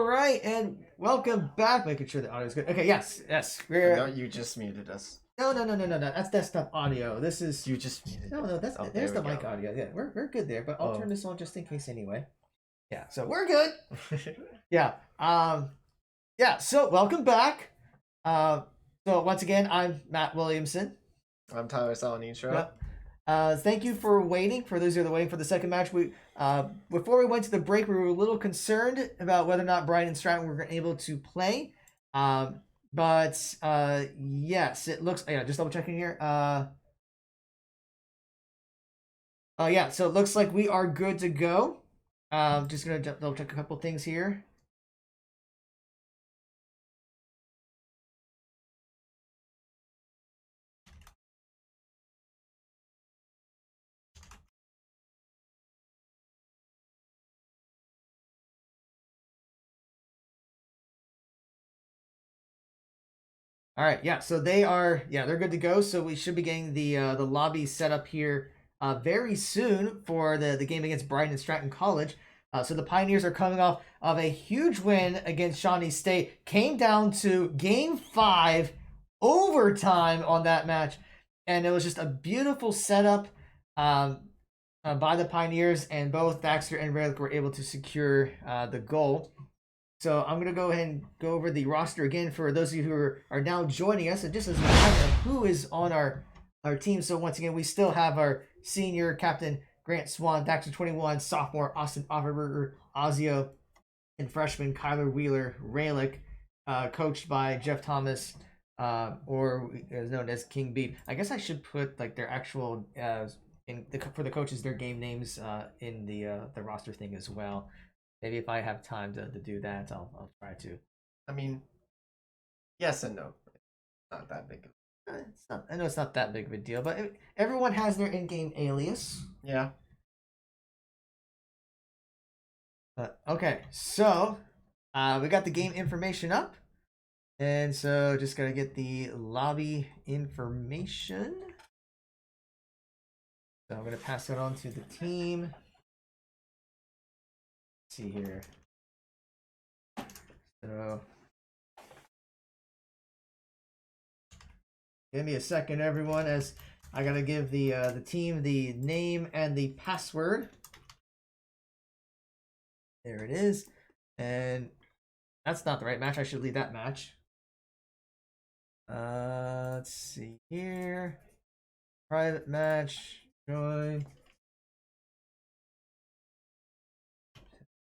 All right, and welcome back. Making sure the audio is good. Okay, yes. No, you just muted us. No. That's desktop audio. This is You just muted. no. That's Oh, there's there the we mic go. audio. Yeah, we're good there. But I'll Oh. turn this on just in case anyway. Yeah, so we're good. Yeah. Yeah. So welcome back. So once again, I'm Matt Williamson. I'm Tyler Salanitro. Yep. Thank you for waiting. For those who are waiting for the second match, before we went to the break, we were a little concerned about whether or not Bryant Stratton were able to play. But yes, it looks. Yeah, just double checking here. Yeah, so it looks like we are good to go. Just gonna double check a couple things here. All right, yeah, so they're good to go. So we should be getting the lobby set up here very soon for the game against Bryant Stratton College. So the Pioneers are coming off of a huge win against Shawnee State. Came down to Game 5, overtime on that match, and it was just a beautiful setup by the Pioneers, and both Baxter and Relic were able to secure the goal. So I'm going to go ahead and go over the roster again for those of you who are now joining us. And just as a reminder, who is on our team. So once again, we still have our senior captain, Grant Swan, Daxter 21, sophomore, Austin Offerberger, Ozio, and freshman, Kyler Wheeler, Raylick, coached by Jeff Thomas, or is known as King Beat. I guess I should put like their actual, for the coaches, their game names in the roster thing as well. Maybe if I have time to do that, I'll try to. I mean, yes and no. It's not that big. It's not. I know it's not that big of a deal, but everyone has their in-game alias. Yeah. Okay, so we got the game information up, and so just gotta get the lobby information. So I'm gonna pass that on to the team. See here. So give me a second, everyone, as I gotta give the team the name and the password. There it is, and that's not the right match. I should leave that match. Let's see here. Private match. Join.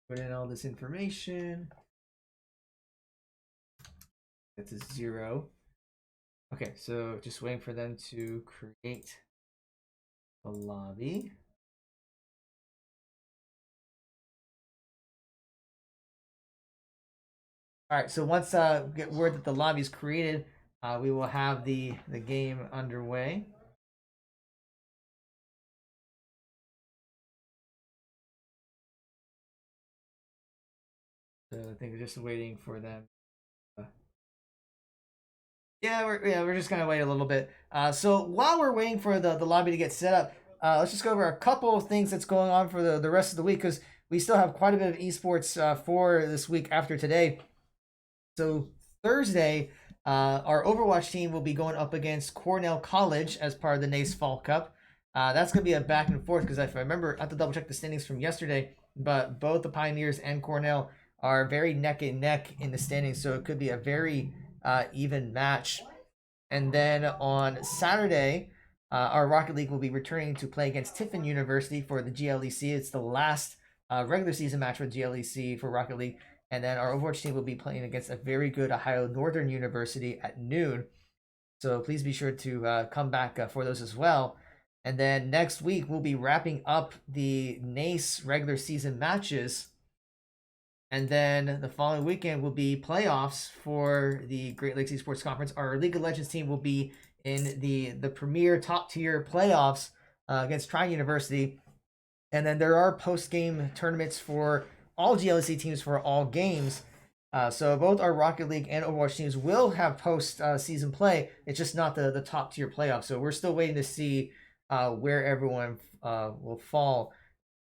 Put in all this information. That's a 0. Okay, so just waiting for them to create the lobby. All right, so once get word that the lobby is created, we will have the game underway. So I think we're just waiting for them. Yeah, we're just gonna wait a little bit. So while we're waiting for the lobby to get set up, let's just go over a couple of things that's going on for the rest of the week, because we still have quite a bit of esports for this week after today. So Thursday, our Overwatch team will be going up against Cornell College as part of the NACE Fall Cup. That's going to be a back and forth, because if I remember, I have to double check the standings from yesterday, but both the Pioneers and Cornell are very neck and neck in the standings, so it could be a very even match. And then on Saturday, our Rocket League will be returning to play against Tiffin University for the GLEC. It's the last regular season match for GLEC for Rocket League. And then our Overwatch team will be playing against a very good Ohio Northern University at noon. So please be sure to come back for those as well. And then next week, we'll be wrapping up the NACE regular season matches. And then the following weekend will be playoffs for the Great Lakes Esports Conference. Our League of Legends team will be in the premier top tier playoffs against Trine University. And then there are post-game tournaments for all GLC teams for all games. So both our Rocket League and Overwatch teams will have post-season play. It's just not the top tier playoffs. So we're still waiting to see where everyone will fall.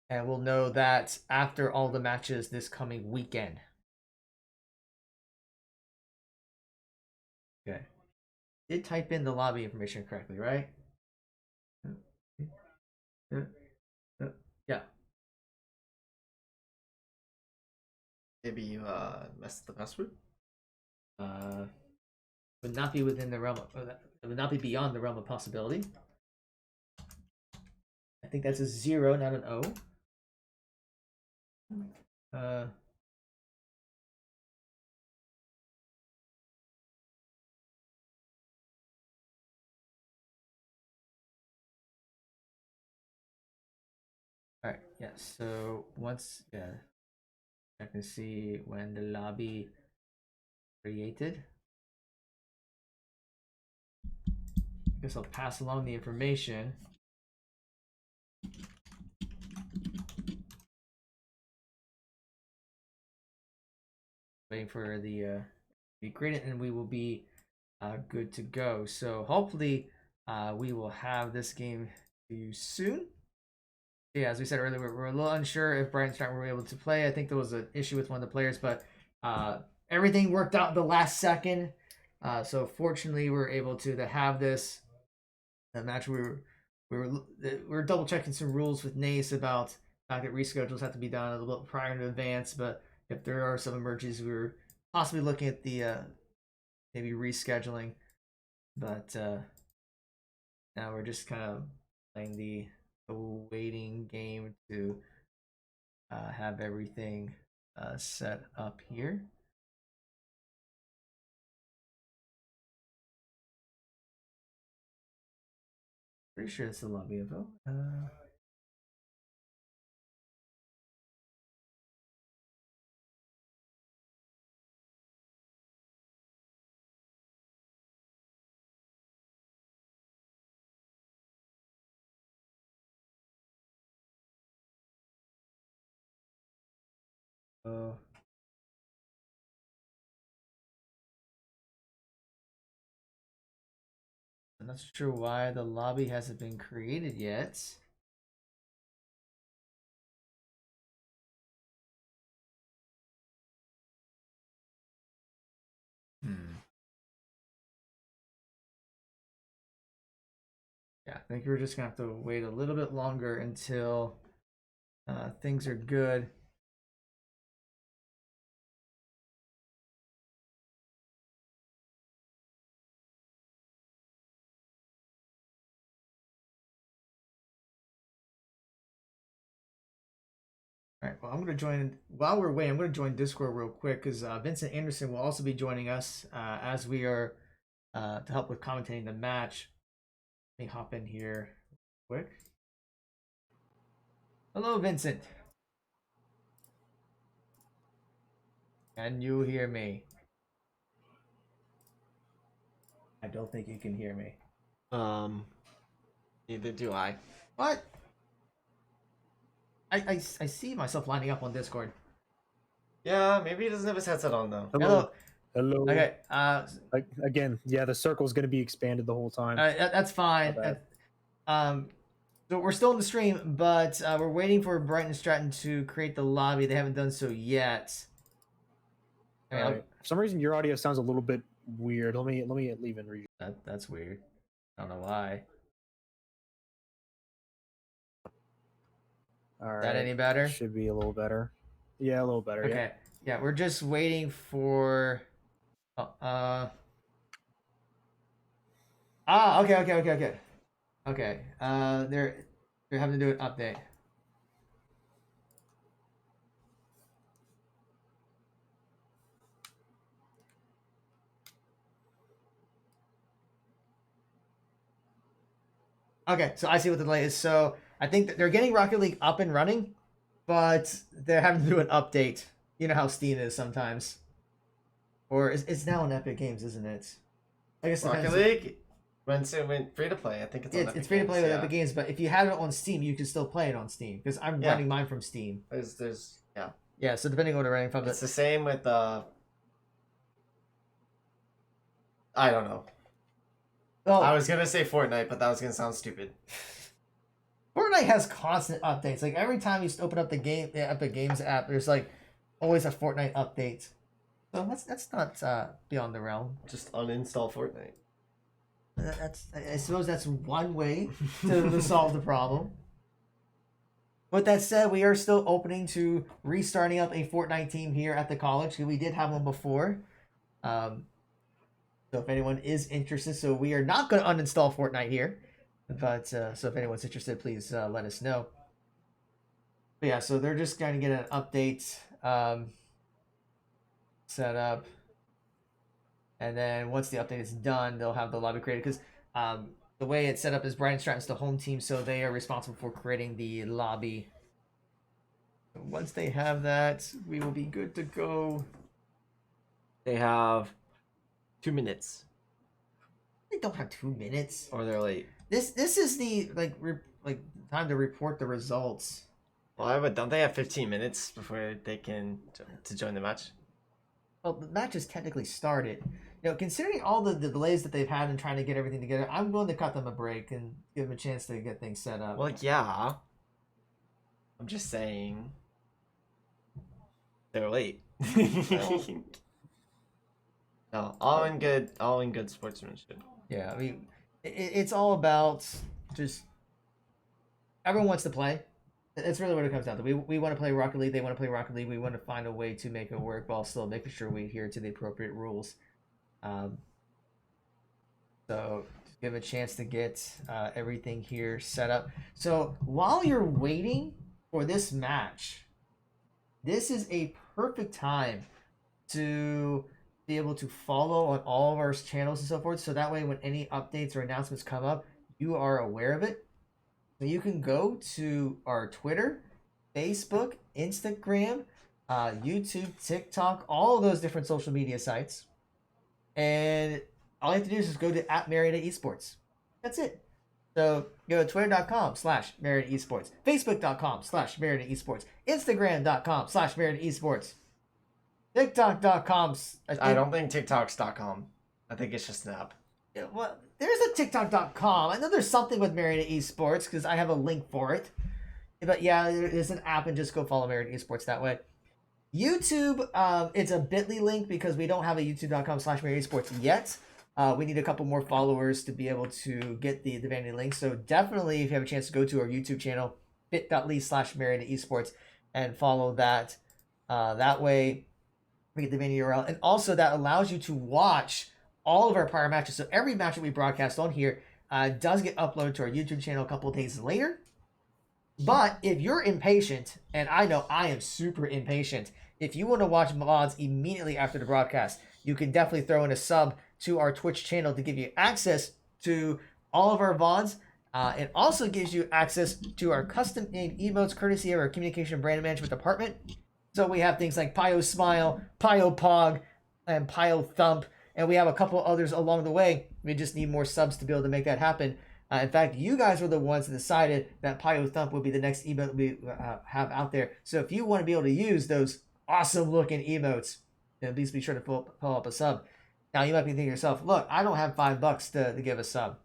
And we'll know that after all the matches this coming weekend. Okay. Did type in the lobby information correctly, right? Yeah. Maybe you messed the password. Would not be within the realm. Would not be beyond the realm of possibility. I think that's a 0, not an O. Uh. All right. Yeah. So once, I can see when the lobby created. I guess I'll pass along the information. Waiting for the be created, and we will be good to go. So hopefully, we will have this game to you soon. Yeah, as we said earlier, we're a little unsure if Bryant Stratton were able to play. I think there was an issue with one of the players, but everything worked out the last second. So fortunately, we were able to have this match. We were double checking some rules with NACE about the fact that reschedules have to be done a little bit prior in advance. But if there are some emergencies, we were possibly looking at the maybe rescheduling. But now we're just kind of playing the waiting game to have everything set up here. Pretty sure it's the lobby info. I'm not sure why the lobby hasn't been created yet. Yeah, I think we're just gonna have to wait a little bit longer until things are good. All right, well, I'm going to join, while we're waiting, I'm going to join Discord real quick because Vincent Anderson will also be joining us as we are to help with commentating the match. Let me hop in here quick. Hello, Vincent. Can you hear me? I don't think you can hear me. Neither do I. What? I see myself lining up on Discord. Yeah, maybe he doesn't have his headset on though. Hello. Hello. Okay. Again, yeah, the circle's going to be expanded the whole time. That's fine. So we're still in the stream, but we're waiting for Bryant Stratton to create the lobby. They haven't done so yet. Okay, all right. For some reason, your audio sounds a little bit weird. Let me leave and read. That's weird. I don't know why. All right. Is that any better? Should be a little better. Yeah, a little better. Okay. Yeah, we're just waiting for. Okay. Okay. They're having to do an update. Okay, so I see what the delay is. So I think that they're getting Rocket League up and running, but they're having to do an update. You know how Steam is sometimes. Or it's now on Epic Games, isn't it? I guess Rocket League went free to play. I think it's free to play with Epic Games, but if you have it on Steam, you can still play it on Steam because I'm running mine from Steam. There's yeah. So depending on what you're running from, it's the same with I don't know. Oh, I was gonna say Fortnite, but that was gonna sound stupid. Fortnite has constant updates. Like every time you open up the Epic Games app, there's like always a Fortnite update. So that's not beyond the realm. Just uninstall Fortnite. I suppose that's one way to solve the problem. With that said, we are still opening to restarting up a Fortnite team here at the college. We did have one before. So if anyone is interested, so we are not going to uninstall Fortnite here. But so if anyone's interested, please let us know. But yeah, so they're just going to get an update set up. And then once the update is done, they'll have the lobby created. Because the way it's set up is Bryant Stratton's the home team, so they are responsible for creating the lobby. Once they have that, we will be good to go. They have 2 minutes. They don't have 2 minutes. Or they're late. This is the time to report the results. Well, but don't they have 15 minutes before they can to join the match? Well, the match has technically started. You know, considering all the delays that they've had in trying to get everything together, I'm willing to cut them a break and give them a chance to get things set up. Well, yeah. I'm just saying. They're late. No, all in good sportsmanship. Yeah, I mean, it's all about just everyone wants to play. That's really what it comes down to. We want to play Rocket League. They want to play Rocket League. We want to find a way to make it work while still making sure we adhere to the appropriate rules. So just give a chance to get everything here set up. So while you're waiting for this match, this is a perfect time to be able to follow on all of our channels and so forth. So that way, when any updates or announcements come up, you are aware of it. So you can go to our Twitter, Facebook, Instagram, YouTube, TikTok, all of those different social media sites. And all you have to do is just go to @Marietta Esports. That's it. So go to twitter.com/Marietta Esports, facebook.com/Marietta Esports, instagram.com/Marietta Esports, tiktok.com. I don't think TikTok's.com. I think it's just an app. Yeah, well, there's a TikTok.com. I know there's something with Marietta Esports because I have a link for it. But yeah, there's an app and just go follow Marietta Esports that way. YouTube, it's a bit.ly link because we don't have a youtube.com/Marietta Esports yet. We need a couple more followers to be able to get the vanity link. So definitely, if you have a chance to go to our YouTube channel, bit.ly/Marietta Esports, and follow that. That way, we get the vanity URL. And also, that allows you to watch all of our prior matches. So every match that we broadcast on here does get uploaded to our YouTube channel a couple of days later. But if you're impatient, and I know I am super impatient, if you want to watch VODs immediately after the broadcast, you can definitely throw in a sub to our Twitch channel to give you access to all of our VODs. It also gives you access to our custom-made emotes courtesy of our communication brand management department. So we have things like Pio Smile, Pio Pog, and Pio Thump. And we have a couple others along the way. We just need more subs to be able to make that happen. In fact, you guys were the ones that decided that Pio Thump would be the next emote we have out there. So if you want to be able to use those awesome looking emotes, then please be sure to pull up a sub. Now you might be thinking to yourself, look, I don't have $5 to give a sub.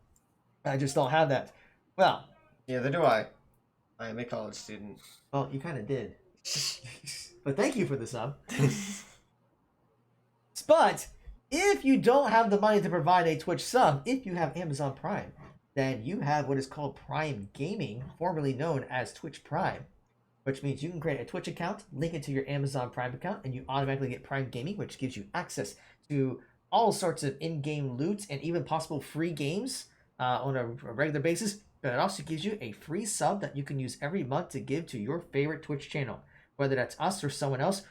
I just don't have that. Well, neither do I. I am a college student. Well, you kind of did. But thank you for the sub. But if you don't have the money to provide a Twitch sub, if you have Amazon Prime, then you have what is called Prime Gaming, formerly known as Twitch Prime, which means you can create a Twitch account, link it to your Amazon Prime account, and you automatically get Prime Gaming, which gives you access to all sorts of in-game loot and even possible free games on a regular basis. But it also gives you a free sub that you can use every month to give to your favorite Twitch channel, whether that's us or someone else.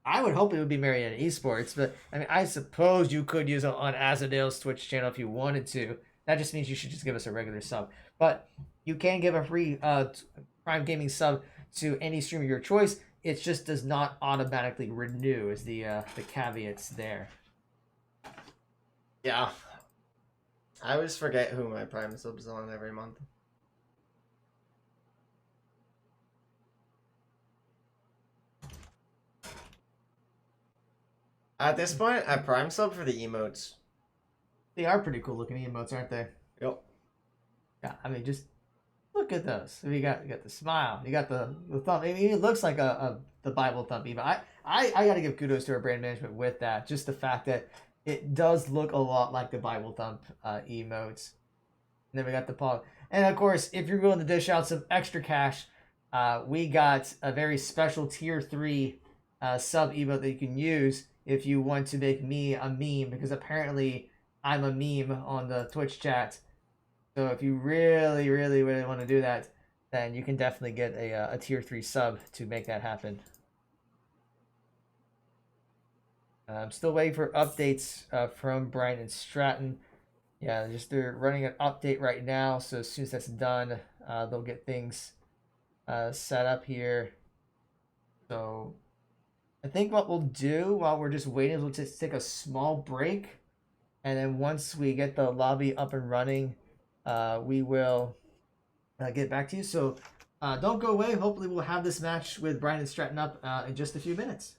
I would hope it would be Marietta Esports, but I mean, I suppose you could use it on Azadale's Twitch channel if you wanted to. That just means you should just give us a regular sub. But you can give a free Prime Gaming sub to any streamer of your choice. It just does not automatically renew, is the caveats there. Yeah. I always forget who my Prime sub's on every month. At this point, I Prime sub for the emotes. They are pretty cool looking emotes, aren't they? Yep. Yeah, I mean, just look at those. So you got the smile, you got the thumb. I mean, it looks like a the Bible Thump emote. I got to give kudos to our brand management with that. Just the fact that it does look a lot like the Bible Thump emotes. And then we got the paw. And of course, if you're willing to dish out some extra cash, we got a very special tier 3 sub emote that you can use if you want to make me a meme, because apparently I'm a meme on the Twitch chat. So if you really, really, really want to do that, then you can definitely get a tier 3 sub to make that happen. I'm still waiting for updates from Bryant Stratton. Yeah, they're running an update right now, so as soon as that's done, they'll get things set up here. So I think what we'll do while we're just waiting is we'll just take a small break, and then once we get the lobby up and running, we will get back to you. So don't go away. Hopefully we'll have this match with Bryant Stratton up in just a few minutes.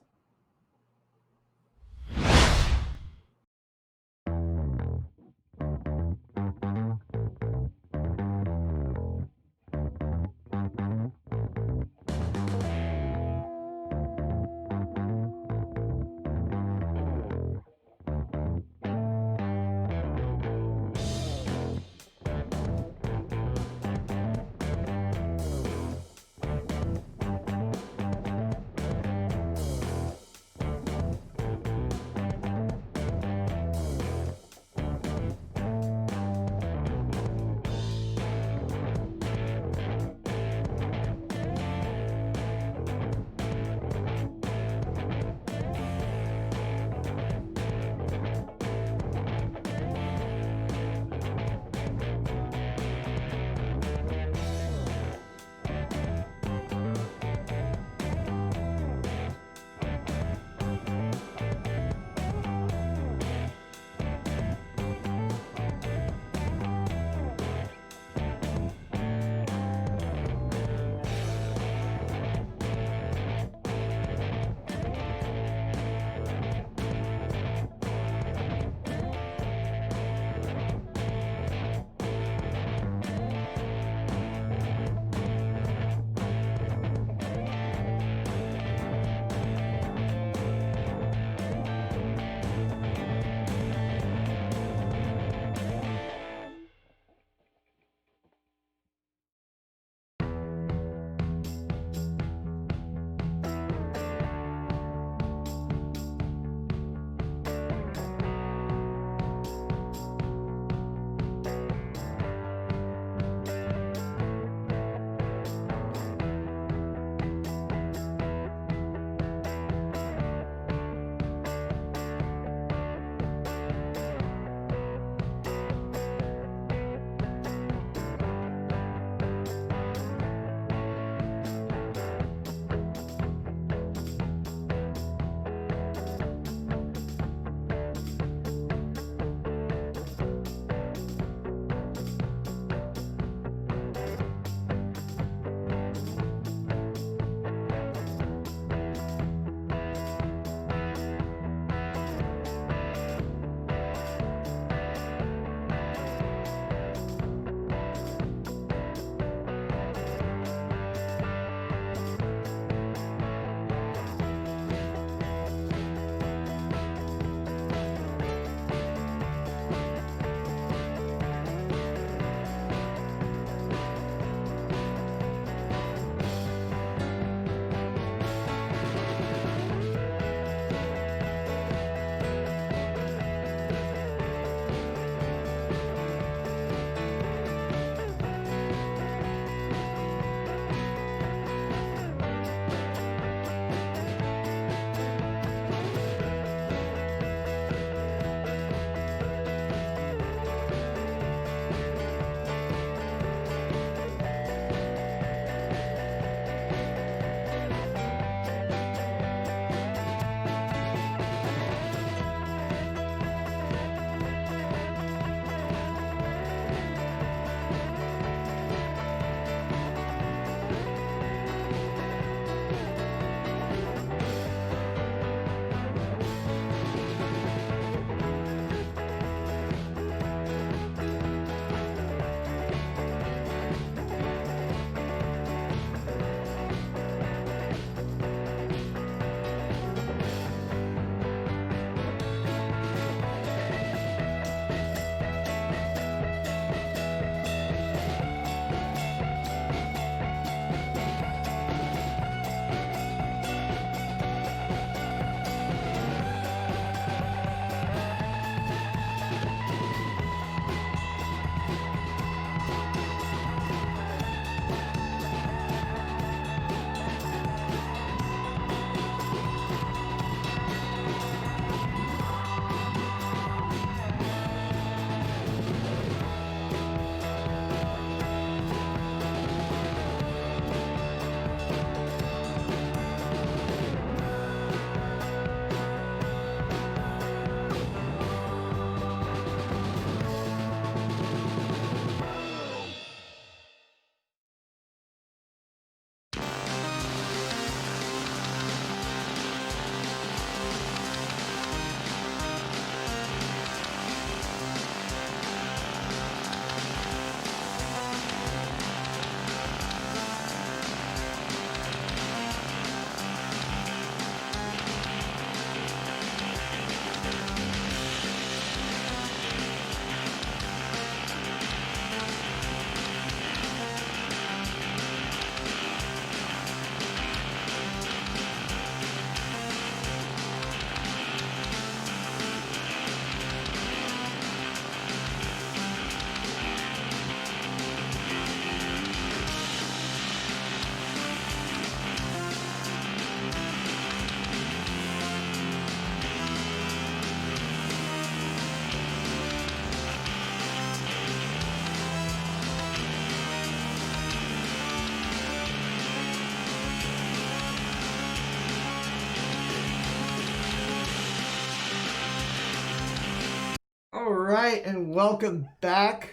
right, and welcome back.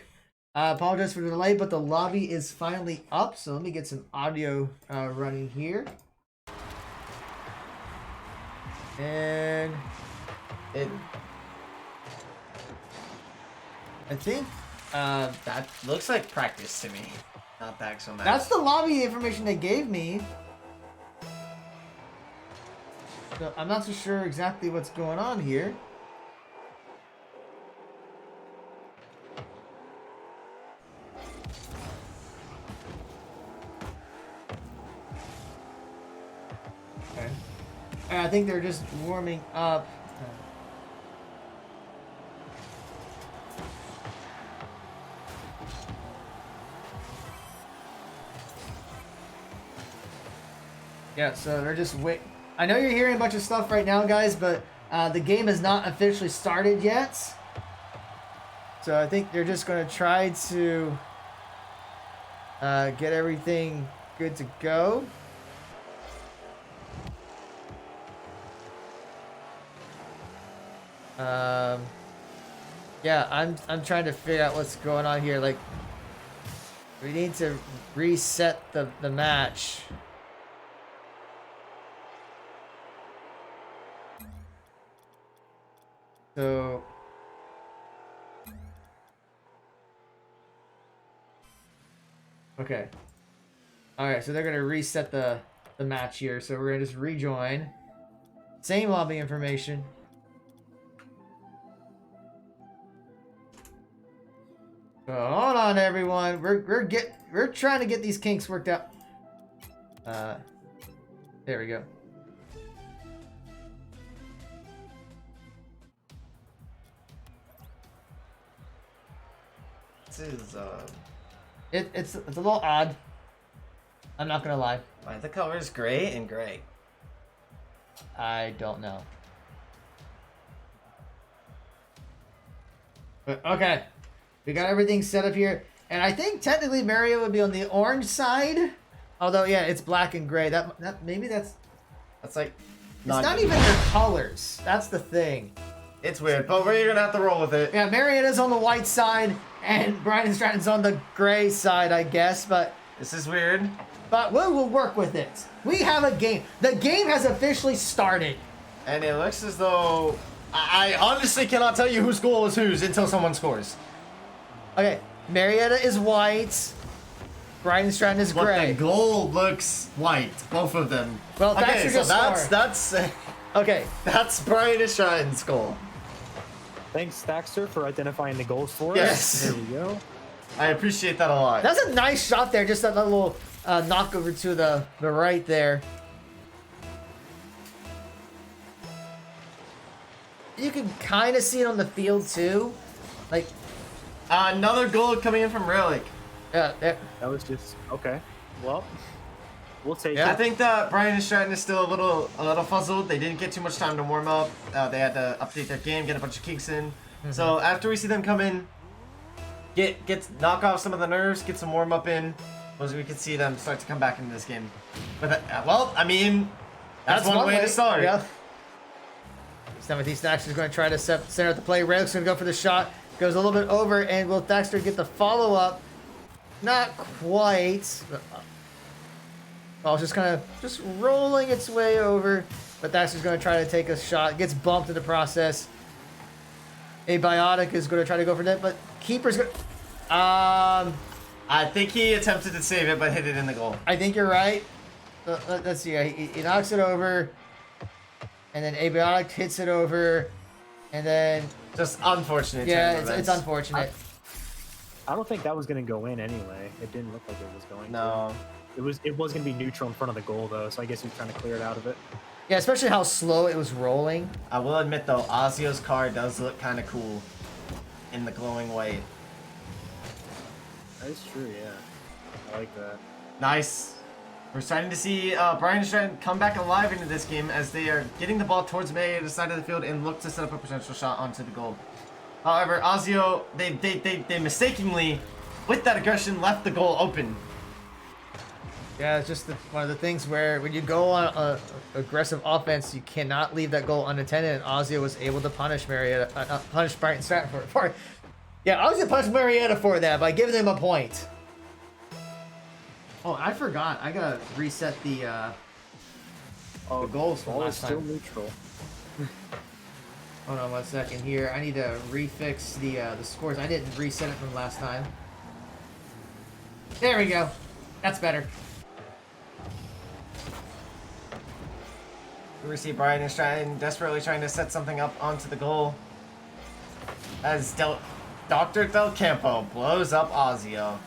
I apologize for the delay, but the lobby is finally up. So let me get some audio running here. And I think that looks like practice to me. Not the actual match. That's the lobby information they gave me. So I'm not so sure exactly what's going on here. Okay. I think they're just warming up. Yeah, so they're just wait. I know you're hearing a bunch of stuff right now, guys, but the game has not officially started yet. So I think they're just going to try to get everything good to go. Yeah, I'm trying to figure out what's going on here. Like, we need to reset the match. So okay. Alright, so they're gonna reset the match here. So we're gonna just rejoin. Same lobby information. So hold on everyone. We're trying to get these kinks worked out. There we go. It's a little odd. I'm not gonna lie. Why the colors gray and gray? I don't know. But okay, we got everything set up here, and I think technically Marietta would be on the orange side. Although yeah, it's black and gray. That maybe that's like. It's not even their colors. That's the thing. It's weird, but we're gonna have to roll with it. Yeah, Marietta's on the white side, and Bryant Stratton's on the gray side, I guess. But this is weird. But we will work with it. We have a game. The game has officially started. And it looks as though I honestly cannot tell you whose goal is whose until someone scores. Okay, Marietta is white. Bryant Stratton is gray. But the goal looks white, both of them. Well, okay, so that's okay. That's Bryant Stratton's goal. Thanks, Thaxter, for identifying the goals for us. Yes. There we go. I appreciate that a lot. That's a nice shot there. Just that little knock over to the right there. You can kind of see it on the field too. Like another goal coming in from Relic. Yeah, that was just okay. Well, we'll take it. I think that Bryant Stratton is still a little fuzzled. They didn't get too much time to warm up. They had to update their game, get a bunch of kinks in. So after we see them come in, knock off some of the nerves, get some warm up in, as we can see them start to come back into this game. But well, I mean, that's one way to start. Yeah. Timothy Thaxter is going to try to center the play. Relic's going to go for the shot. Goes a little bit over, and will Thaxter get the follow up? Not quite. Ball's just kind of rolling its way over, but Thaxter's going to try to take a shot. Gets bumped in the process. Abiotic is going to try to go for that, but keeper's going. I think he attempted to save it, but hit it in the goal. I think you're right. Let's see. He knocks it over, and then Abiotic hits it over, and then just unfortunate. Yeah, it's unfortunate. I don't think that was going to go in anyway. It didn't look like it was going to. It was going to be neutral in front of the goal, though, so I guess he was trying to clear it out of it. Yeah, especially how slow it was rolling. I will admit, though, Ozio's car does look kind of cool in the glowing white. That is true, yeah. I like that. Nice. We're starting to see Bryant Stratton come back alive into this game as they are getting the ball towards Marietta's side of the field and look to set up a potential shot onto the goal. However, Ozio, they mistakenly, with that aggression, left the goal open. Yeah, it's just one of the things where when you go on aggressive offense, you cannot leave that goal unattended. And Ozio was able to punish Bryant Stratton for it. Yeah, I was gonna punch Marietta for that by giving them a point. Oh, I forgot. I gotta reset the goals from ball is last still time. neutral. Hold on 1 second here. I need to refix the scores. I didn't reset it from last time. There we go. That's better. We see Bryant Stratton desperately trying to set something up onto the goal. As Dr. Del Campo blows up Ozio.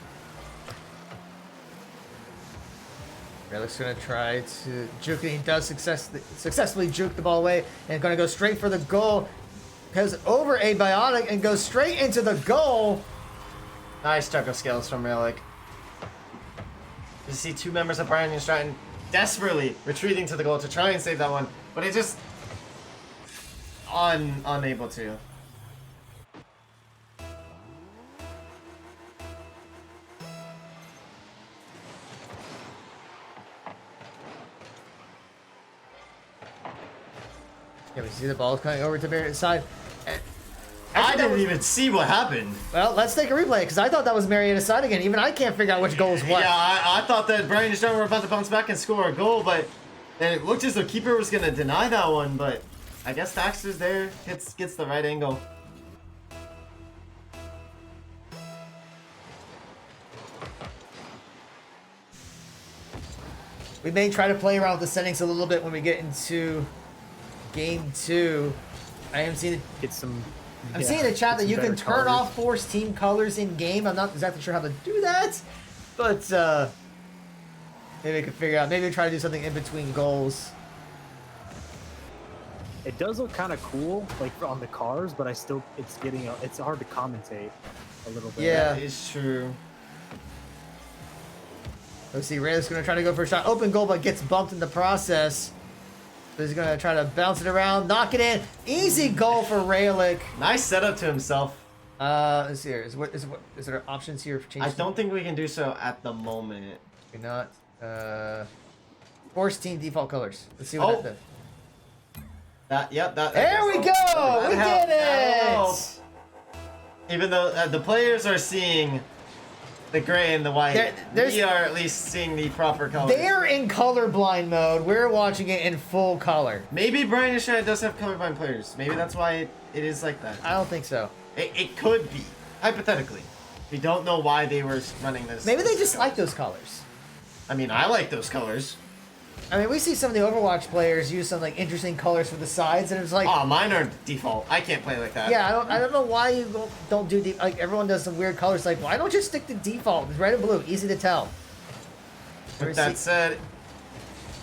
Relic's gonna try to juke it. He does successfully juke the ball away and gonna go straight for the goal. Goes over a biotic and goes straight into the goal. Nice chuck of skills from Relic. You see two members of Bryant Stratton desperately retreating to the goal to try and save that one, but it just unable to. Yeah, we see the ball coming over to Marriott's side. I didn't even see what happened. Well, let's take a replay because I thought that was Marietta's side again. Even I can't figure out which goal is what. Yeah, I thought that Bryant Stratton were about to bounce back and score a goal, but and it looked as though keeper was gonna deny that one, but I guess Daxter's there, gets the right angle. We may try to play around with the settings a little bit when we get into game 2. I am seeing Get some. I'm yeah, seeing in the chat get that some you can better turn colors. off force team colors in game. I'm not exactly sure how to do that, but maybe we could figure out. Maybe try to do something in between goals. It does look kind of cool, like on the cars, but it's it's hard to commentate a little bit. Yeah. That is true. Let's see. Reyes going to try to go for a shot. Open goal, but gets bumped in the process. So he's going to try to bounce it around, knock it in. Easy goal for Raylick. Nice setup to himself. Let's see here. Is there options here for change? I don't think we can do so at the moment. Maybe not. Force team default colors. Let's see what Oh. that does. Yep, There we go! We did That'll it! Even though the players are seeing the gray and the white, there's- we are at least seeing the proper colors. They're in colorblind mode. We're watching it in full color. Maybe Bryant Stratton does have colorblind players. Maybe that's why it is like that. I don't think so. It could be, hypothetically. We don't know why they were running this. Maybe they this just color. like those colors. I mean, I like those colors. I mean, we see some of the Overwatch players use some like interesting colors for the sides, and it's like, Oh, mine are default. I can't play like that. yeah, I don't know why you don't do like everyone does some weird colors. Like, why don't you stick to default? It's red and blue, easy to tell. With that said,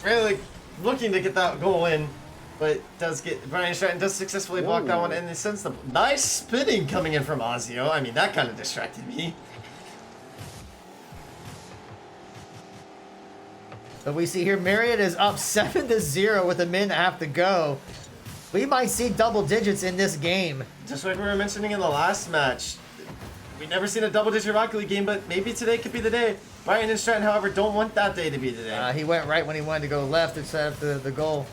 really looking to get that goal in, but Bryant Stratton does successfully block that one, and it sends the nice spinning coming in from Ozio. I mean, that kind of distracted me. But we see here, Marietta is up 7-0 with a minute and a half to go. We might see double digits in this game. Just like we were mentioning in the last match, we've never seen a double-digit Rocket League game, but maybe today could be the day. Bryant and Stratton, however, don't want that day to be today. He went right when he wanted to go left to set up the goal.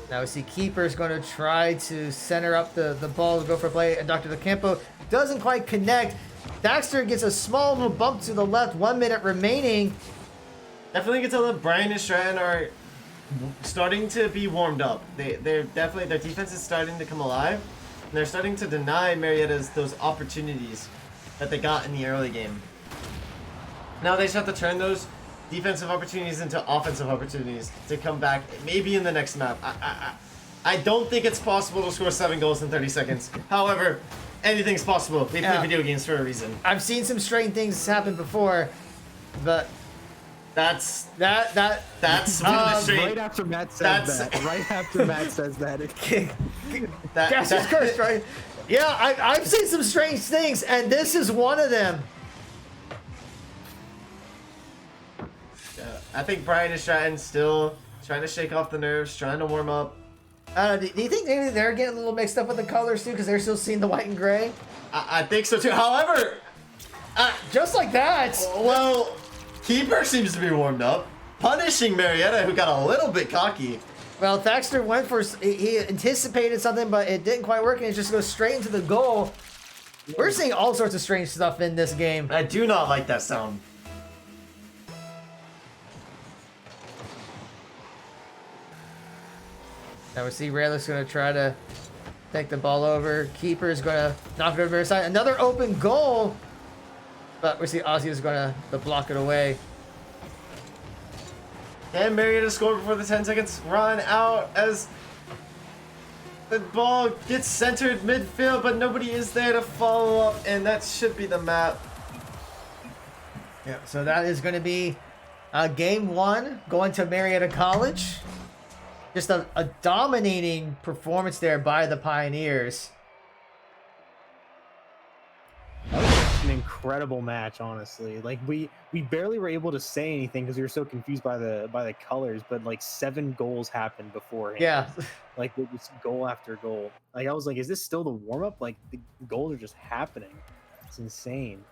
Now we see Keeper's going to try to center up the ball to go for a play, and Dr. DeCampo doesn't quite connect. Daxter gets a small little bump to the left, 1 minute remaining. Definitely can tell that Bryant and Stratton are starting to be warmed up. They're definitely, their defense is starting to come alive, and they're starting to deny Marietta's those opportunities that they got in the early game. Now they just have to turn those defensive opportunities into offensive opportunities to come back, maybe in the next map. I don't think it's possible to score 7 goals in 30 seconds. However, anything's possible. We play video games for a reason. I've seen some strange things happen before, but That's that one of the strange. Right after Matt says that. Right after Matt says that. Caster's cursed, right? Yeah, I've seen some strange things, and this is one of them. I think Bryant and Stratton still trying to shake off the nerves, trying to warm up. Do you think maybe they're getting a little mixed up with the colors too, because they're still seeing the white and gray? I think so too. However, Just like that. well, Keeper seems to be warmed up. punishing Marietta, who got a little bit cocky. Well, Thaxter went for, he anticipated something, but it didn't quite work, and it just goes straight into the goal. We're seeing all sorts of strange stuff in this game. I do not like that sound. Now we see Rayleig's going to try to take the ball over. Keeper is going to knock it over to the side. Another open goal, but we see Ozzy is going to block it away. Can Marietta score before the 10 seconds run out as the ball gets centered midfield, but nobody is there to follow up, and that should be the map. Yeah, so that is going to be game 1 going to Marietta College. Just a dominating performance there by the Pioneers. An incredible match, honestly. Like we barely were able to say anything because we were so confused by the colors, but like 7 goals happened beforehand. Yeah. Like it was goal after goal. Like I was like, is this still the warm-up? Like the goals are just happening. It's insane.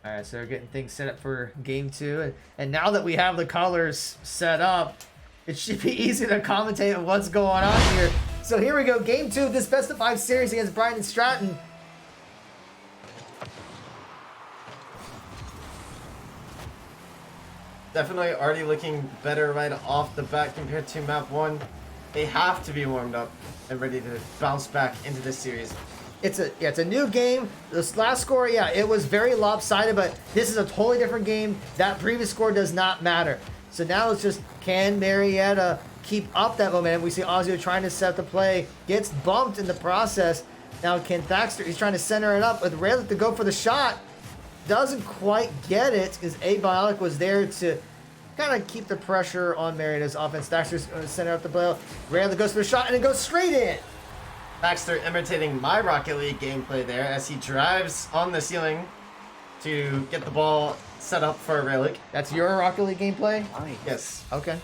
All right, so we're getting things set up for game 2, and now that we have the colors set up, it should be easy to commentate on what's going on here. So here we go, game 2 of this best of 5 series against Bryant Stratton. Definitely already looking better right off the bat compared to map 1. They have to be warmed up and ready to bounce back into this series. It's a new game. This last score, yeah, it was very lopsided, but this is a totally different game. That previous score does not matter. So now it's just, can Marietta keep up that momentum? We see Ozio trying to set the play, gets bumped in the process. Now can Thaxter, he's trying to center it up with Rayleigh to go for the shot. Doesn't quite get it because Abiotic was there to kind of keep the pressure on Marietta's offense. Thaxter's going to center up the ball. Rayleigh goes for the shot and it goes straight in. Thaxter imitating my Rocket League gameplay there as he drives on the ceiling to get the ball set up for a relic. That's your Rocket League gameplay? Nice. Yes. Okay.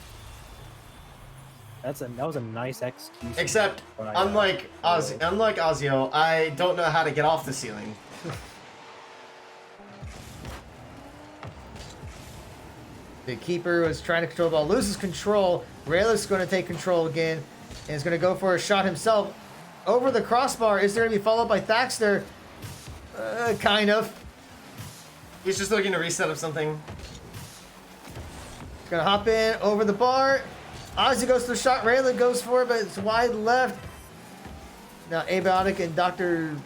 That was a nice execution. Except, unlike Ozio, I don't know how to get off the ceiling. The keeper was trying to control the ball, loses control. Rayleigh's going to take control again and is going to go for a shot himself over the crossbar. Is there going to be followed by Thaxter? Kind of. He's just looking to reset up something. He's going to hop in over the bar. Ozzy goes for the shot. Rayleigh goes for it, but it's wide left. Now Abiotic and Dr.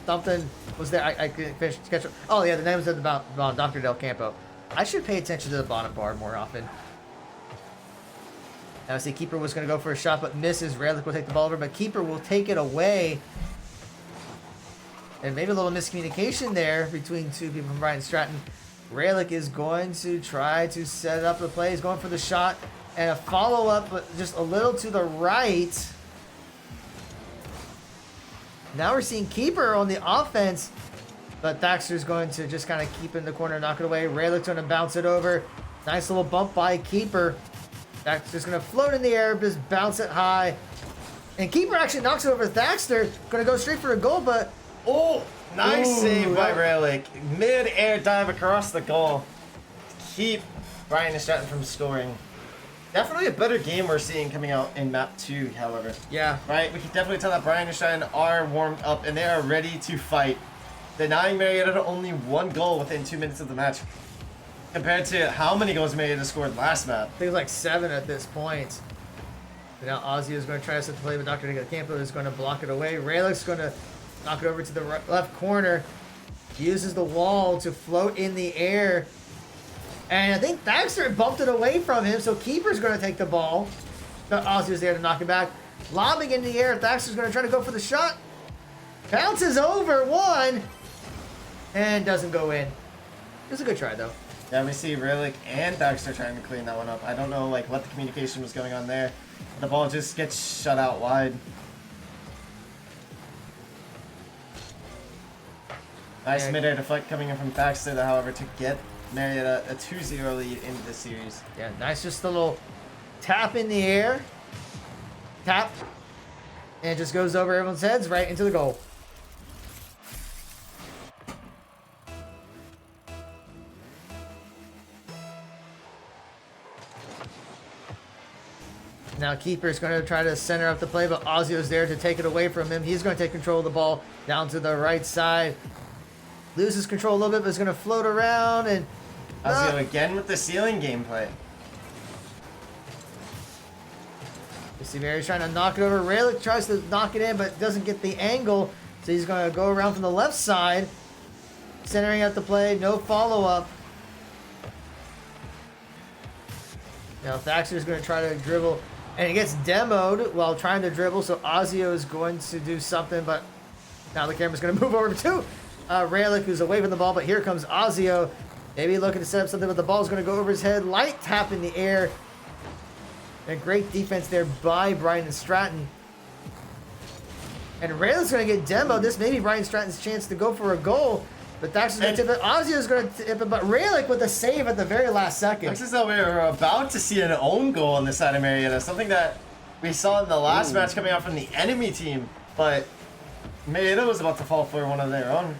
Something was there. I couldn't finish catch up. Oh yeah, the name was about Dr. Del Campo. I should pay attention to the bottom bar more often. Now I see Keeper was going to go for a shot, but misses. Rayleigh will take the ball over, but Keeper will take it away. And maybe a little miscommunication there between two people from Bryant Stratton. Rayleigh is going to try to set up the play. He's going for the shot and a follow-up, but just a little to the right. Now we're seeing Keeper on the offense, but Thaxter's going to just kind of keep in the corner, knock it away. Rayleigh's going to bounce it over. Nice little bump by Keeper. Thaxter's going to float in the air, just bounce it high. And Keeper actually knocks it over to Thaxter. Going to go straight for the goal, but... Oh, nice save by Relic. Mid-air dive across the goal. Keep Bryant Stratton from scoring. Definitely a better game we're seeing coming out in map 2, however. Yeah. Right? We can definitely tell that Bryant Stratton are warmed up and they are ready to fight. Denying Marietta only 1 goal within 2 minutes of the match. Compared to how many goals Marietta scored last map. I think it was like 7 at this point. But now Ozzy is going to try to set the play, but Dr. Del Campo is going to block it away. Rayleigh's going to knock it over to the left corner. Uses the wall to float in the air. And I think Thaxter bumped it away from him, so Keeper's going to take the ball. But Ozzy was there to knock it back. Lobbing in the air, Thaxter's going to try to go for the shot. Bounces over one. And doesn't go in. It was a good try, though. Yeah, we see Relic and Thaxter trying to clean that one up. I don't know like what the communication was going on there. The ball just gets shut out wide. Nice Yeah. mid-air deflect coming in from Thaxter, however, to get Marietta a 2-0 lead into the series. Yeah, nice, just a little tap in the air. Tap. And it just goes over everyone's heads right into the goal. Now Keeper's going to try to center up the play, but Ozio's there to take it away from him. He's going to take control of the ball down to the right side. Loses control a little bit, but is going to float around. And Ozio again with the ceiling gameplay. you see Mary's trying to knock it over. Raylick tries to knock it in, but doesn't get the angle. So he's going to go around from the left side. Centering out the play, no follow-up. Now Thaxter's going to try to dribble, and he gets demoed while trying to dribble, so Ozio is going to do something, but now the camera's going to move over to Raylick, who's away from the ball, but here comes Ozio. Maybe looking to set up something, but the ball's going to go over his head. Light tap in the air. And great defense there by Bryant Stratton. And Raylick's going to get demoed. This may be Bryant Stratton's chance to go for a goal. But Thaxter's going to tip it. Ozio's going to tip it, but Raylick with a save at the very last second. Looks as though we were about to see an own goal on the side of Marietta, something that we saw in the last match coming out from the enemy team, but Marietta was about to fall for one of their own.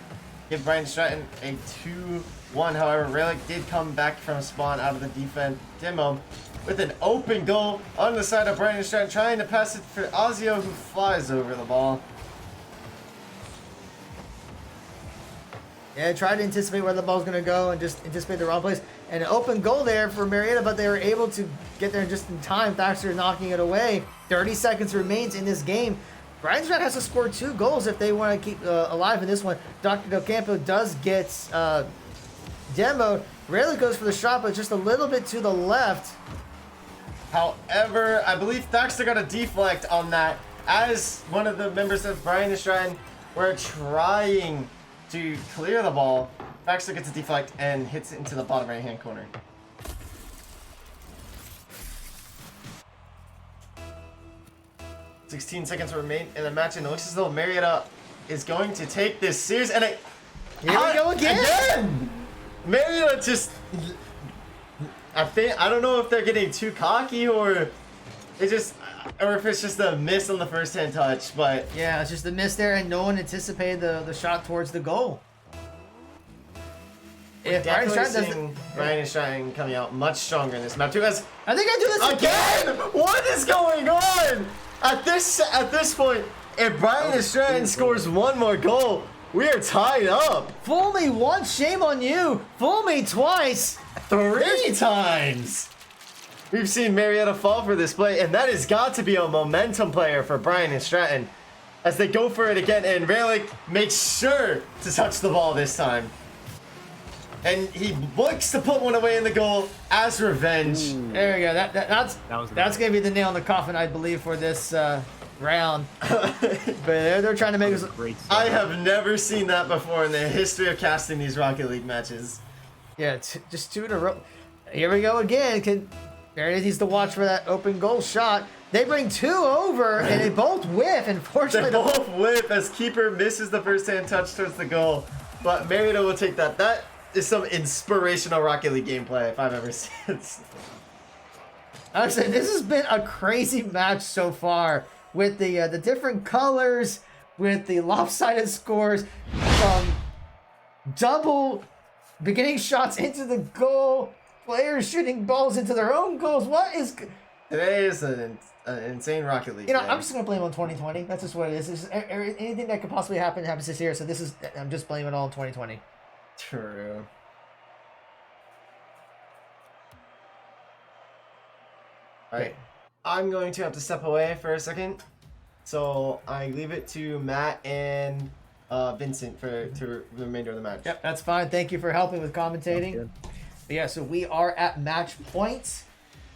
Give Bryant Stratton a 2-1. However, Raylick did come back from spawn out of the defense demo with an open goal on the side of Bryant Stratton, trying to pass it for Ozio, who flies over the ball. Yeah, tried to anticipate where the ball's going to go and just anticipate the wrong place. And an open goal there for Marietta, but they were able to get there just in time. Thaxter knocking it away. 30 seconds remains in this game. Bryant Stratton has to score 2 goals if they want to keep alive in this one. Dr. Del Campo does get demoed. Rayleigh goes for the shot, but just a little bit to the left. However, I believe Thaxter got a deflect on that, as one of the members of Bryant Stratton were trying to clear the ball. Thaxter gets a deflect and hits it into the bottom right hand corner. "16 seconds remain in the match, and it looks as though Marietta is going to take this serious." And Here we go again! Marietta just, I don't know if they're getting too cocky or if it's just a miss on the first hand touch, but Yeah, it's just a miss there, and no one anticipated the shot towards the goal. If Bryant definitely Stratton seeing Bryant Stratton coming out much stronger in this match too. As I think I do this again, what is going on? At this point, if Bryant Stratton scores one more goal, we are tied up. Fool me once, shame on you. Fool me twice. 3 times. We've seen Marietta fall for this play, and that has got to be a momentum player for Bryant Stratton as they go for it again, and Raylick makes sure to touch the ball this time. And he looks to put one away in the goal as revenge. There we go. That's nice. gonna be the nail in the coffin, I believe, for this round. But they're trying to make us. Great I stuff. have never seen that before in the history of casting these Rocket League matches. Yeah, just 2 in a row. Here we go again. Marietta needs to watch for that open goal shot. They bring 2 over, and they both whiff. They Unfortunately, both whip as keeper misses the first hand touch towards the goal. But Marietta will take that. That is some inspirational Rocket League gameplay if I've ever seen it. I would say this has been a crazy match so far with the different colors, with the lopsided scores, from double beginning shots into the goal, players shooting balls into their own goals. What is? Today is an insane Rocket League. You know, day. I'm just gonna blame on 2020. That's just what it is. It's just, anything that could possibly happen happens this year. So I'm just blaming it all on 2020. True. Alright. I'm going to have to step away for a second. So I leave it to Matt and Vincent for the remainder of the match. Yep, that's fine. Thank you for helping with commentating. Good. But yeah, so we are at match points.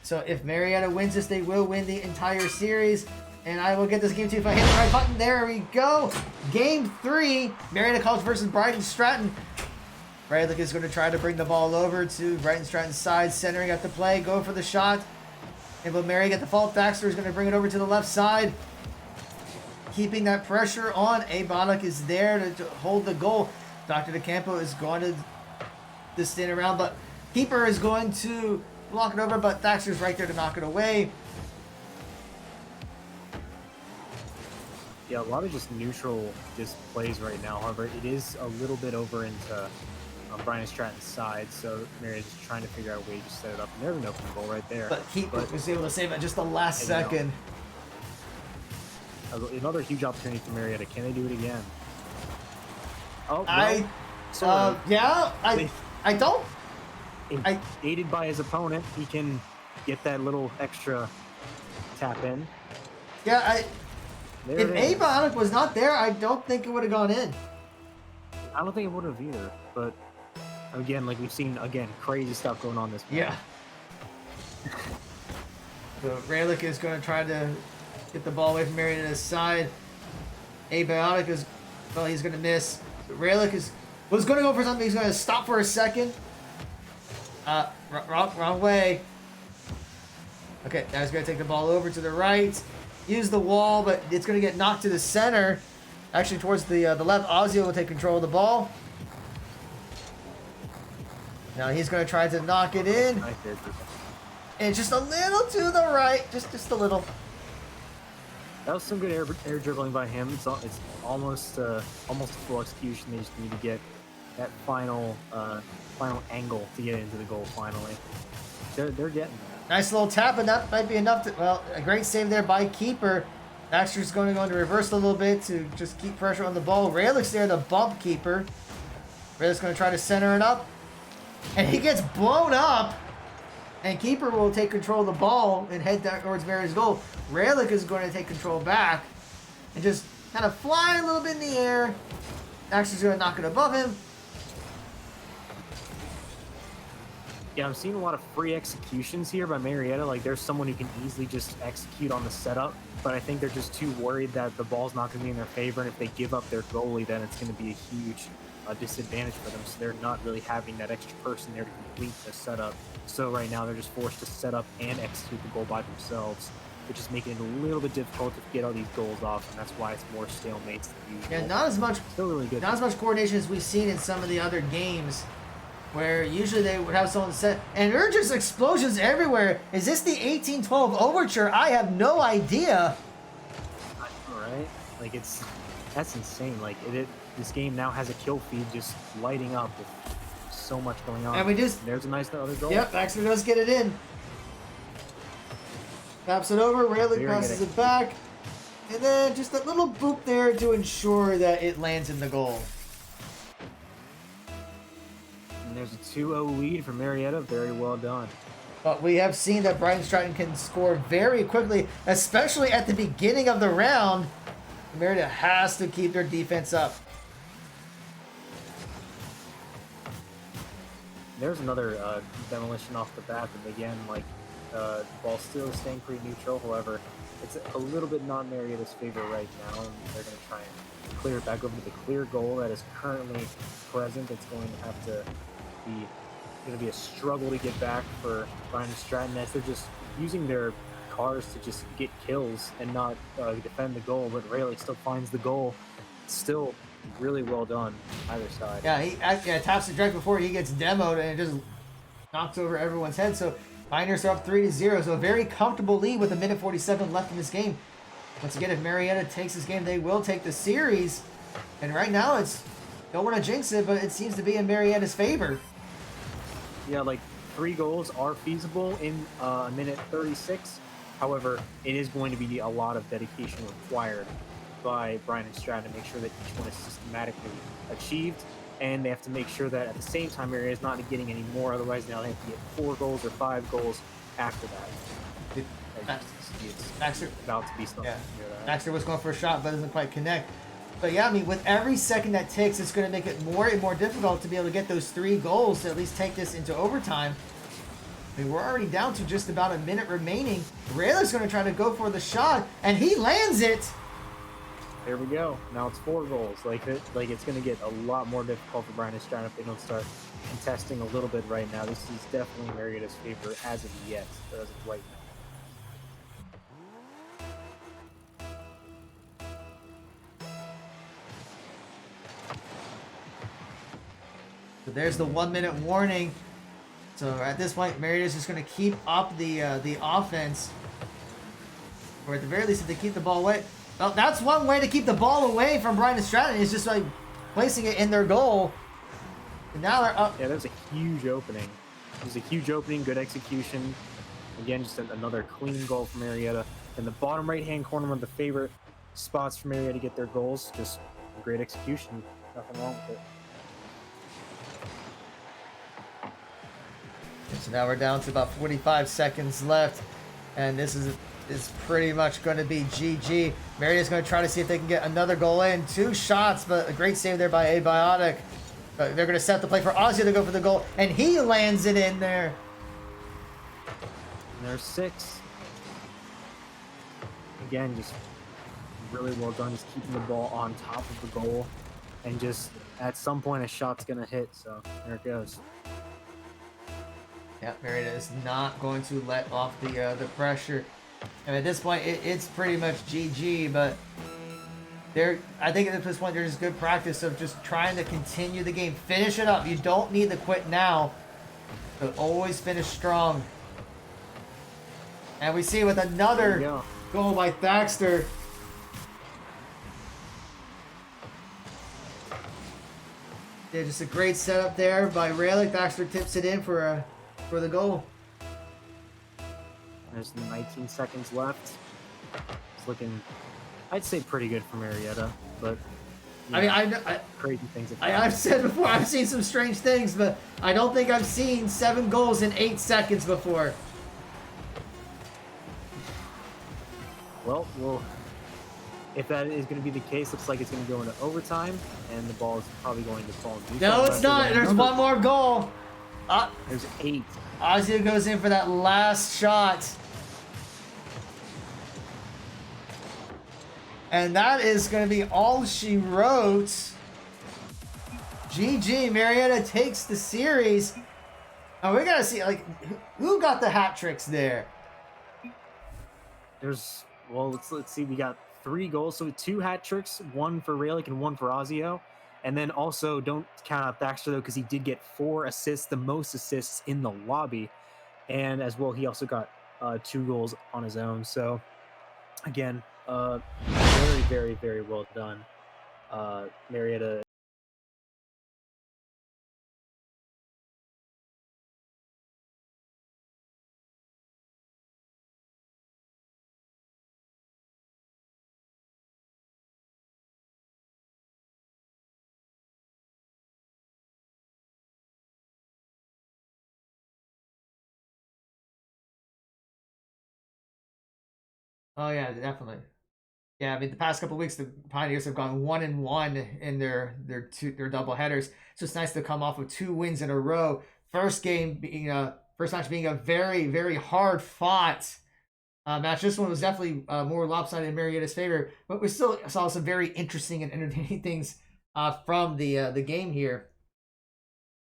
So if Marietta wins this, they will win the entire series. And I will get this game to you if I hit the right button. There we go. Game 3, Marietta College versus Bryant Stratton. Raylick is going to try to bring the ball over to Bryant Stratton's side, centering at the play, go for the shot. And will Marietta get the fault? Thaxter is going to bring it over to the left side. Keeping that pressure on. Abonic is there to hold the goal. Dr. DeCampo is going to stand around, but keeper is going to block it over, but Thaxter's right there to knock it away. Yeah, a lot of just neutral plays right now. However, it is a little bit over into on Bryant Stratton's side, so Marietta's just trying to figure out a way to set it up. And there's an open goal right there. But Keeper was able to save it just the last second. Another huge opportunity for Marietta. Can they do it again? Oh, yeah, I don't. Aided by his opponent, he can get that little extra tap in. Yeah, if Bionic was not there, I don't think it would have gone in. I don't think it would have either. But again, like we've seen, crazy stuff going on this match. Yeah. So Raylick is going to try to get the ball away from Marietta's side. Bionic is, well, he's going to miss. Raylick was going to go for something. He's going to stop for a second. Wrong way. Okay, now he's going to take the ball over to the right. Use the wall, but it's going to get knocked to the center. Actually, towards the left. Ozio will take control of the ball. Now he's going to try to knock it in. And just a little to the right. Just a little. That was some good air dribbling by him. It's almost a full execution. They just need to get that final angle to get into the goal finally. They're getting there. Nice little tap, and that might be enough to, well, a great save there by Keeper. Baxter's going to go into reverse a little bit to just keep pressure on the ball. Raylick's there to bump Keeper. Raylick's going to try to center it up. And he gets blown up. And Keeper will take control of the ball and head down towards Marietta's goal. Raylick is going to take control back and just kind of fly a little bit in the air. Baxter's going to knock it above him. Yeah, I'm seeing a lot of free executions here by Marietta. Like, there's someone who can easily just execute on the setup, but I think they're just too worried that the ball's not going to be in their favor, and if they give up their goalie, then it's going to be a huge disadvantage for them. So they're not really having that extra person there to complete the setup. So right now, they're just forced to set up and execute the goal by themselves, which is making it a little bit difficult to get all these goals off, and that's why it's more stalemates than usual. Yeah, not as much. Still really good. Not as much coordination as we've seen in some of the other games, where usually they would have someone set, and there are just explosions everywhere. Is this the 1812 overture? I have no idea. All right, like that's insane. Like this game now has a kill feed just lighting up with so much going on. And there's a nice other goal. Yep, Baxter does get it in. Taps it over. Raylick passes it back, and then just a little boop there to ensure that it lands in the goal. And there's a 2-0 lead for Marietta. Very well done. But we have seen that Bryant Stratton can score very quickly, especially at the beginning of the round. Marietta has to keep their defense up. There's another demolition off the bat, and again, like the ball still staying pretty neutral. However, it's a little bit not Marietta's favor right now, and they're going to try and clear it back over to the clear goal that is currently present. It's going to have to be a struggle to get back for Bryant Stratton, as they're just using their cars to just get kills and not defend the goal. But Rayleigh still finds the goal. Still really well done either side. Yeah, he taps it direct before he gets demoed, and it just knocks over everyone's head. So Pioneers are up 3-0. So a very comfortable lead with 1:47 left in this game. Once again, if Marietta takes this game, they will take the series. And right now, don't want to jinx it, but it seems to be in Marietta's favor. Yeah, like 3 goals are feasible in a minute 36. However, it is going to be a lot of dedication required by Bryant Stratton to make sure that each one is systematically achieved, and they have to make sure that at the same time Marietta is not getting any more. Otherwise, now they have to get 4 goals or 5 goals after that. It's Baxter about to be something. Yeah. Baxter was going for a shot, but doesn't quite connect. But yeah, I mean, with every second that ticks, it's going to make it more and more difficult to be able to get those 3 goals to at least take this into overtime. I mean, we're already down to just about a minute remaining. Rayleigh's going to try to go for the shot, and he lands it. There we go. Now it's 4 goals. Like it's going to get a lot more difficult for Bryant Stratton if they don't start contesting a little bit right now. This is definitely Marietta's favor as of yet, or as of right now. So there's the 1-minute warning. So at this point, Marietta's just going to keep up the offense, or at the very least, if they keep the ball away. Well, that's one way to keep the ball away from Bryant Stratton, is just like placing it in their goal. And now they're up. Yeah, that was a huge opening. It was a huge opening, good execution. Again, just another clean goal from Marietta. In the bottom right-hand corner, one of the favorite spots for Marietta to get their goals. Just great execution. Nothing wrong with it. So now we're down to about 45 seconds left, and this is pretty much going to be GG. Marietta's going to try to see if they can get another goal in. 2 shots, but a great save there by Abiotic. They're going to set the play for Ozzy to go for the goal, and he lands it in there. And there's 6. Again, just really well done, just keeping the ball on top of the goal, and just at some point a shot's going to hit, so there it goes. Yeah, Marietta is not going to let off the pressure. And at this point, it's pretty much GG, but I think at this point, there's just good practice of just trying to continue the game. Finish it up. You don't need to quit now, but always finish strong. And we see with another goal by Thaxter. Yeah, just a great setup there by Rayleigh. Thaxter tips it in for the goal. There's 19 seconds left. It's looking, I'd say, pretty good for Marietta, but I mean, I crazy things. I've said before, I've seen some strange things, but I don't think I've seen 7 goals in 8 seconds before. Well, if that is going to be the case, looks like it's going to go into overtime, and the ball is probably going to fall. No, it's not. There's one more goal. There's 8. Ozzy goes in for that last shot. And that is going to be all she wrote. GG, Marietta takes the series. And we got to see, like, who got the hat tricks there? Well, let's see. We got 3 goals, so 2 hat tricks, 1 for Rayleigh and 1 for Ozio. And then also, don't count out Thaxter, though, because he did get 4 assists, the most assists in the lobby. And as well, he also got 2 goals on his own. So, again, very, very, very well done. Marietta. Oh, yeah, definitely. Yeah, I mean, the past couple of weeks, the Pioneers have gone 1-1 in their double headers. So it's nice to come off of 2 wins in a row. First match being a very, very hard fought match. This one was definitely more lopsided in Marietta's favor, but we still saw some very interesting and entertaining things from the game here.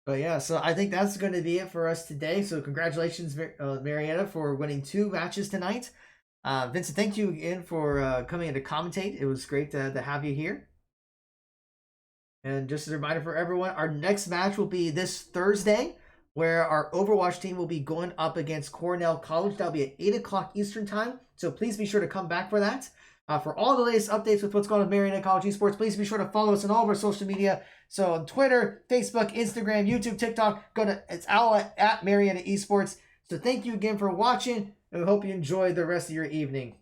But yeah, so I think that's going to be it for us today. So congratulations, Marietta, for winning 2 matches tonight. Vincent, thank you again for coming in to commentate. It was great to have you here. And just as a reminder for everyone, our next match will be this Thursday, where our Overwatch team will be going up against Cornell College. That'll be at 8 o'clock Eastern Time. So please be sure to come back for that. For all the latest updates with what's going on with Marietta College Esports, please be sure to follow us on all of our social media. So on Twitter, Facebook, Instagram, YouTube, TikTok, it's all at Marietta Esports. So thank you again for watching, and we hope you enjoy the rest of your evening.